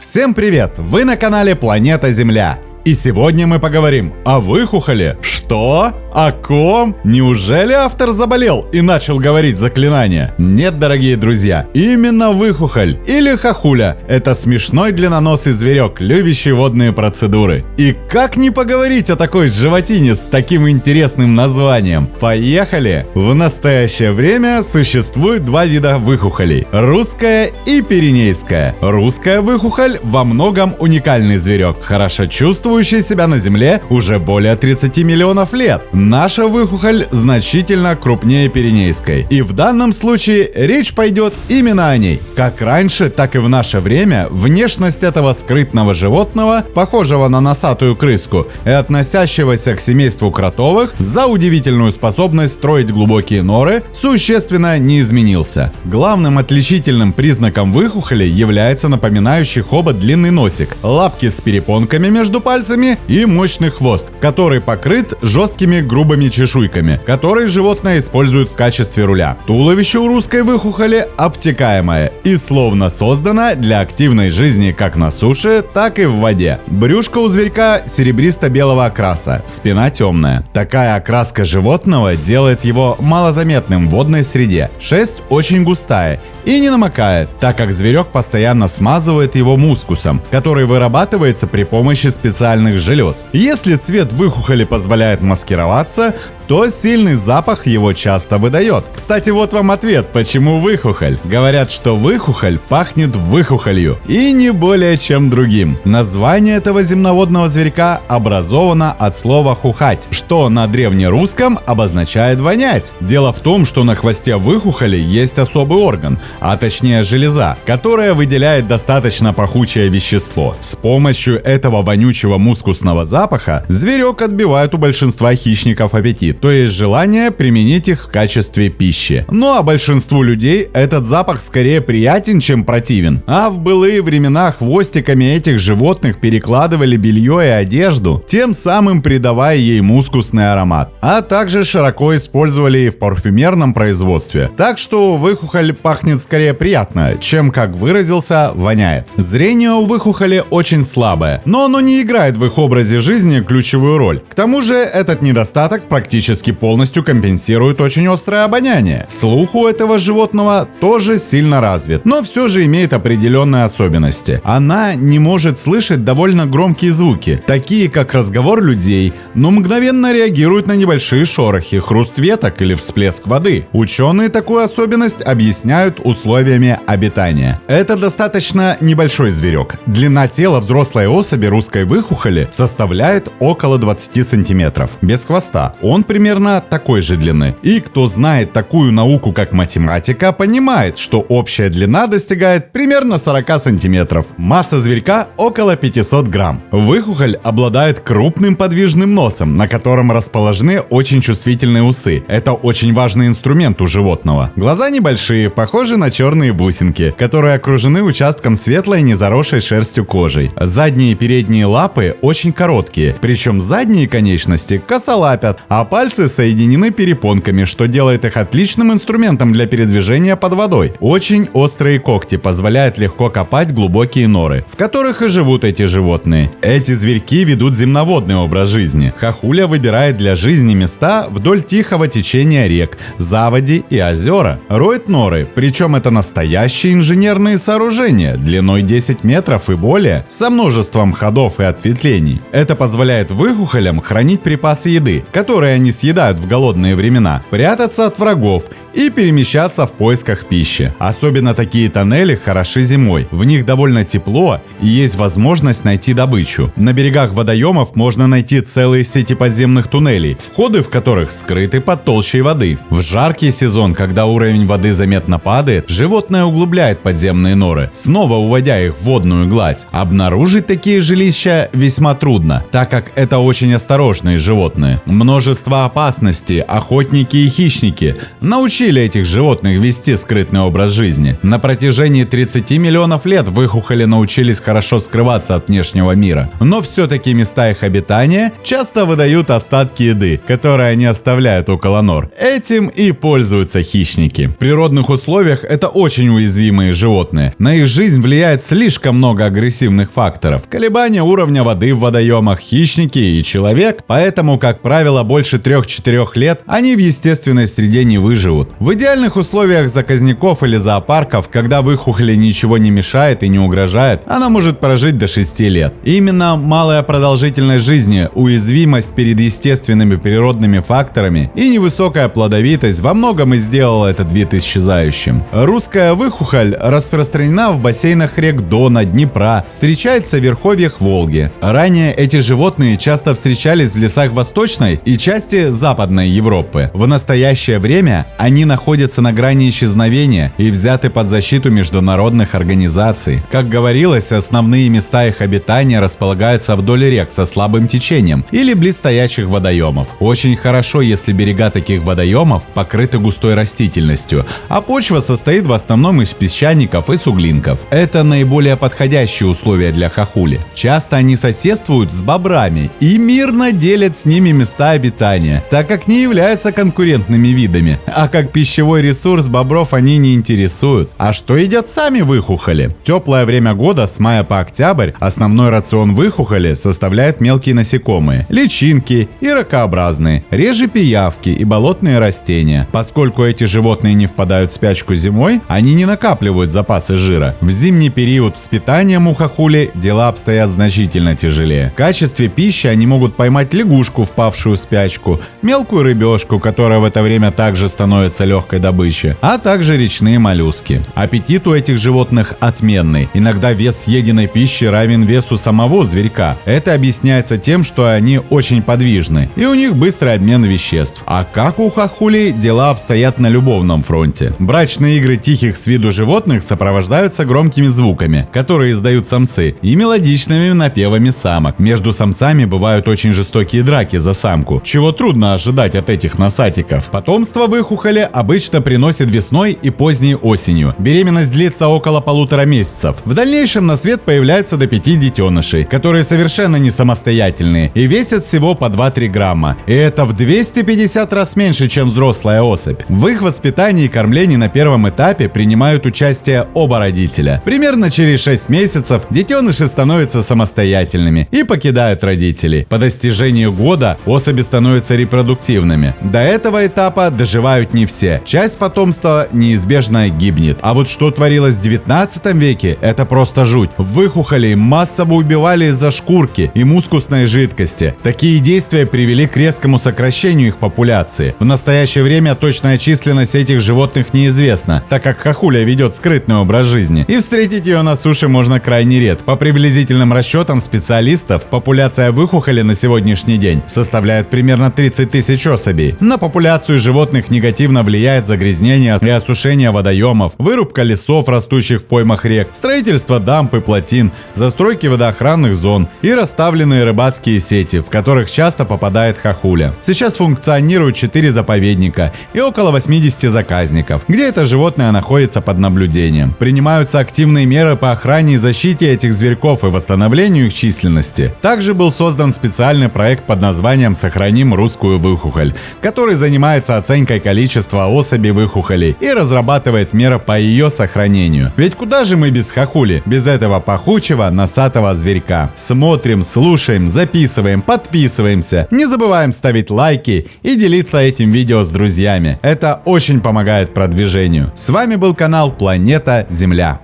Всем привет! Вы на канале Планета Земля. И сегодня мы поговорим о выхухоле. Что? О ком? Неужели автор заболел и начал говорить заклинания? Нет, дорогие друзья, именно выхухоль или хохуля – это смешной длинноносый зверек, любящий водные процедуры. И как не поговорить о такой животине с таким интересным названием? Поехали! В настоящее время существует два вида выхухолей – русская и пиренейская. Русская выхухоль во многом уникальный зверек, хорошо чувствующий себя на Земле уже более 30 миллионов лет. Наша выхухоль значительно крупнее пиренейской. И в данном случае речь пойдет именно о ней. Как раньше, так и в наше время внешность этого скрытного животного, похожего на носатую крыску и относящегося к семейству кротовых, за удивительную способность строить глубокие норы, существенно не изменился. Главным отличительным признаком выхухоли является напоминающий хобот длинный носик, лапки с перепонками между пальцами и мощный хвост, который покрыт жесткими грубыми чешуйками, которые животное использует в качестве руля. Туловище у русской выхухоли обтекаемое и словно создано для активной жизни как на суше, так и в воде. Брюшко у зверька серебристо-белого окраса, спина темная. Такая окраска животного делает его малозаметным в водной среде. Шерсть очень густая и не намокает, так как зверек постоянно смазывает его мускусом, который вырабатывается при помощи специальных желез. Если цвет выхухоли позволяет маскироваться, то сильный запах его часто выдает. Кстати, вот вам ответ, почему выхухоль. Говорят, что выхухоль пахнет выхухолью, и не более чем другим. Название этого земноводного зверька образовано от слова «хухать», что на древнерусском обозначает «вонять». Дело в том, что на хвосте выхухоли есть особый орган, а точнее железа, которая выделяет достаточно пахучее вещество. С помощью этого вонючего мускусного запаха зверек отбивает у большинства хищников аппетит, то есть желание применить их в качестве пищи. Ну а большинству людей этот запах скорее приятен, чем противен. А в былые времена хвостиками этих животных перекладывали белье и одежду, тем самым придавая ей мускусный аромат. А также широко использовали и в парфюмерном производстве. Так что выхухоль пахнет скорее приятно, чем, как выразился, воняет. Зрение у выхухоли очень слабое, но оно не играет в их образе жизни ключевую роль. К тому же этот недостаток практически полностью компенсирует очень острое обоняние. Слух у этого животного тоже сильно развит, но все же имеет определенные особенности. Она не может слышать довольно громкие звуки, такие как разговор людей, но мгновенно реагирует на небольшие шорохи, хруст веток или всплеск воды. Ученые такую особенность объясняют условиями обитания. Это достаточно небольшой зверек. Длина тела взрослой особи русской выхухоли составляет около 20 сантиметров. Без хвоста. Он примерно такой же длины. И кто знает такую науку, как математика, понимает, что общая длина достигает примерно 40 сантиметров. Масса зверька около 500 грамм. Выхухоль обладает крупным подвижным носом, на котором расположены очень чувствительные усы. Это очень важный инструмент у животного. Глаза небольшие, похожи на черные бусинки, которые окружены участком светлой незаросшей шерстью кожей. Задние и передние лапы очень короткие, причем задние конечности косолапят, а пальцы соединены перепонками, что делает их отличным инструментом для передвижения под водой. Очень острые когти позволяют легко копать глубокие норы, в которых и живут эти животные. Эти зверьки ведут земноводный образ жизни. Хохуля выбирает для жизни места вдоль тихого течения рек, заводи и озера. Роет норы, причем это настоящие инженерные сооружения длиной 10 метров и более, со множеством ходов и ответвлений. Это позволяет выхухолям хранить припасы еды, которые они съедают в голодные времена, прятаться от врагов и перемещаться в поисках пищи. Особенно такие тоннели хороши зимой. В них довольно тепло и есть возможность найти добычу. На берегах водоемов можно найти целые сети подземных туннелей, входы в которых скрыты под толщей воды. В жаркий сезон, когда уровень воды заметно падает, животное углубляет подземные норы, снова уводя их в водную гладь. Обнаружить такие жилища весьма трудно, так как это очень осторожные животные. Множество опасностей, охотники и хищники научились научили этих животных вести скрытный образ жизни. На протяжении 30 миллионов лет выхухоли научились хорошо скрываться от внешнего мира. Но все-таки места их обитания часто выдают остатки еды, которые они оставляют около нор. Этим и пользуются хищники. В природных условиях это очень уязвимые животные. На их жизнь влияет слишком много агрессивных факторов. Колебания уровня воды в водоемах, хищники и человек. Поэтому, как правило, больше 3-4 лет они в естественной среде не выживут. В идеальных условиях заказников или зоопарков, когда выхухоли ничего не мешает и не угрожает, она может прожить до 6 лет. Именно малая продолжительность жизни, уязвимость перед естественными природными факторами и невысокая плодовитость во многом и сделала этот вид исчезающим. Русская выхухоль распространена в бассейнах рек Дона, Днепра, встречается в верховьях Волги. Ранее эти животные часто встречались в лесах Восточной и части Западной Европы. В настоящее время они находятся на грани исчезновения и взяты под защиту международных организаций. Как говорилось, основные места их обитания располагаются вдоль рек со слабым течением или близ стоячих водоемов. Очень хорошо, если берега таких водоемов покрыты густой растительностью, а почва состоит в основном из песчаников и суглинков. Это наиболее подходящие условия для хохули. Часто они соседствуют с бобрами и мирно делят с ними места обитания, так как не являются конкурентными видами, а как пищевой ресурс бобров они не интересуют. А что едят сами выхухоли? В теплое время года с мая по октябрь основной рацион выхухоли составляют мелкие насекомые, личинки и ракообразные, реже пиявки и болотные растения. Поскольку эти животные не впадают в спячку зимой, они не накапливают запасы жира. В зимний период с питанием у хохули дела обстоят значительно тяжелее. В качестве пищи они могут поймать лягушку, впавшую в спячку, мелкую рыбешку, которая в это время также становится легкой добычей, а также речные моллюски. Аппетит у этих животных отменный. Иногда вес съеденной пищи равен весу самого зверька. Это объясняется тем, что они очень подвижны и у них быстрый обмен веществ. А как у хохулей дела обстоят на любовном фронте? Брачные игры тихих с виду животных сопровождаются громкими звуками, которые издают самцы, и мелодичными напевами самок. Между самцами бывают очень жестокие драки за самку, чего трудно ожидать от этих носатиков. Потомство выхухоли обычно приносит весной и поздней осенью. Беременность длится около 1,5 месяцев. В дальнейшем на свет появляются до 5 детенышей, которые совершенно не самостоятельные и весят всего по 2-3 грамма. И это в 250 раз меньше, чем взрослая особь. В их воспитании и кормлении на первом этапе принимают участие оба родителя. Примерно через 6 месяцев детеныши становятся самостоятельными и покидают родителей. По достижении года особи становятся репродуктивными. До этого этапа доживают не все. Часть потомства неизбежно гибнет. А вот что творилось в 19 веке, это просто жуть. Выхухолей массово убивали из-за шкурки и мускусной жидкости. Такие действия привели к резкому сокращению их популяции. В настоящее время точная численность этих животных неизвестна, так как хохуля ведет скрытный образ жизни, и встретить ее на суше можно крайне редко. По приблизительным расчетам специалистов, популяция выхухоли на сегодняшний день составляет примерно 30 тысяч особей. На популяцию животных негативно влияет загрязнение и осушение водоемов, вырубка лесов, растущих в поймах рек, строительство дамб и плотин, застройки водоохранных зон и расставленные рыбацкие сети, в которых часто попадает хохуля. Сейчас функционируют 4 заповедника и около 80 заказников, где это животное находится под наблюдением. Принимаются активные меры по охране и защите этих зверьков и восстановлению их численности. Также был создан специальный проект под названием «Сохраним русскую выхухоль», который занимается оценкой количества особей выхухолей и разрабатывает меры по ее сохранению. Ведь куда же мы без хохули, без этого пахучего носатого зверька? Смотрим, слушаем, записываем, подписываемся. Не забываем ставить лайки и делиться этим видео с друзьями. Это очень помогает продвижению. С вами был канал Планета Земля.